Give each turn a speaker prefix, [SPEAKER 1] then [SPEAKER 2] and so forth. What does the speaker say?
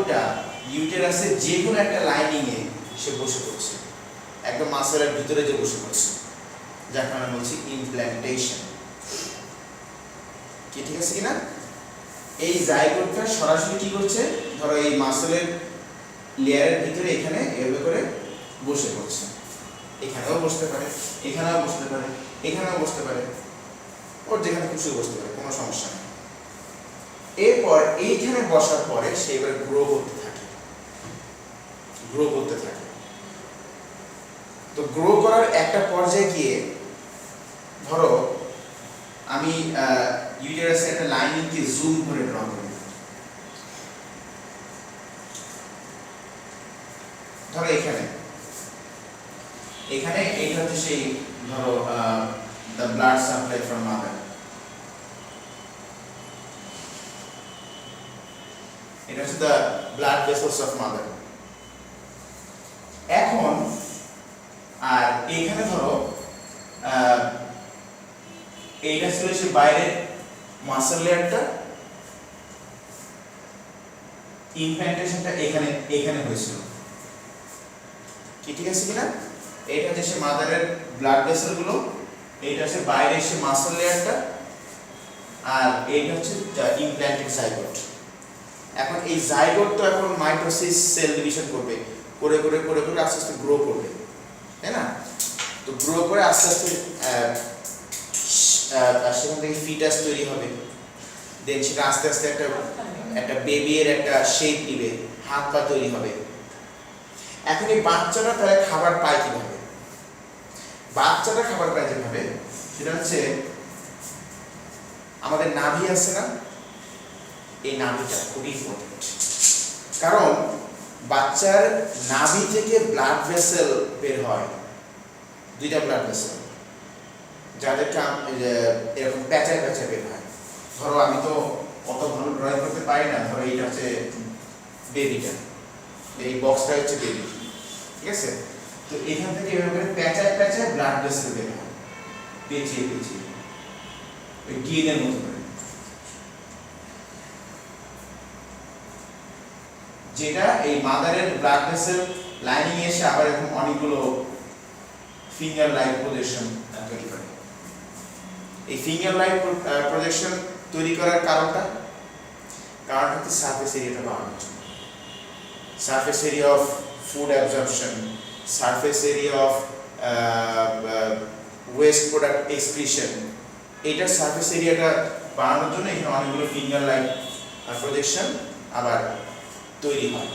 [SPEAKER 1] জাইগোটটা ইউটেরাসের যে কোনো একটা লাইনিং এ সে বসে পড়ছে, একদম মাসেলের ভিতরে যে বসে পড়ছে, যাকে আমরা বলছি ইমপ্ল্যান্টেশন। কি ঠিক আছে কিনা? এই জাইগোটটা সরাসরি কি করছে, ধরো এই মাসেলের লেয়ারের ভিতরে এখানে এভাবে করে বসে পড়ছে, এখানেও বসতে পারে, এখানেও বসতে পারে, এখানেও বসতে পারে, ওর যেখানে খুশি বসতে পারে, কোনো সমস্যা নেই। এরপর এইখানে বসার পরে সে এবার গ্রো করতে থাকে, গ্রো করতে থাকে। তো গ্রো করার একটা পর্যায়ে গিয়ে ধরো আমি ইউটেরাসের একটা লাইনিংকে জুম করে ড্র করি, ধরো এখানে এখানে এইটা হচ্ছে সেই ধরো the blood supply from mother, এটা হচ্ছে the blood vessels of mother। এখন আর এখানে ধরো এইটা ছিল সে বাইরের মাসল লেয়ারটা, ইমপ্ল্যান্টেশনটা এখানে এখানে হয়েছিল। কি ঠিক আছে কিনা? এইটা হচ্ছে সে মাদারের ব্লাড ভেসেল গুলো, এইটা হচ্ছে বাইরে সে মাসল লেয়ারটা, আর এইটা হচ্ছে ইমপ্ল্যান্টেড জাইগোট। এখন এই জাইগোট তো এখন মাইটোসিস সেল ডিভিশন করবে, করে করে করে করে আস্তে আস্তে গ্রো করবে, তাই না? তো গ্রো করে আস্তে আস্তে সেখান থেকে ফিটাস তৈরি হবে, দেন সেটা আস্তে আস্তে একটা একটা বেবির একটা শেপ নিবে, হাত পা তৈরি হবে। এখন এই বাচ্চাটা তাহলে খাবার পায় কিভাবে? বাচ্চাটা খাবার পায় যেভাবে, সেটা হচ্ছে আমাদের নাভি আছে না, এই নাভিটা খুবই ইম্পর্টেন্ট, কারণ বাচ্চার নাভি থেকে ব্লাড ভেসেল বের হয়, দুইটা ব্লাড ভেসেল, যাদেরকে এরকম প্যাঁচায় প্যাঁচায় বের হয়। ধরো আমি তো অত ভালো ড্রয়িং করতে পারি না, ধরো এইটা হচ্ছে বেবিটা, এই বক্সটা হচ্ছে বেবি, ঠিক আছে? তো এখান থেকে এভাবে করে প্যাঁচায় প্যাঁচায় ব্লাড ভেসেল বের হয়, পেঁচিয়ে পেঁচিয়ে ওই গিনের মতো করে, যেটা এই মাদারের ব্লাড ভেসেল লাইনিং এসে আবার এরকম অনেকগুলো ফিঙ্গার লাইক প্রজেকশন তৈরি করে। এই ফিঙ্গার লাইক প্রজেকশন তৈরি করার কারণটা হচ্ছে সারফেস এরিয়াটা বাড়ানোর জন্য। Surface area of food absorption, surface area of waste product excretion, এইটার সারফেস এরিয়াটা বাড়ানোর জন্য এখানে অনেকগুলো ফিঙ্গার লাইক প্রজেকশন আবার তৈরি হয়।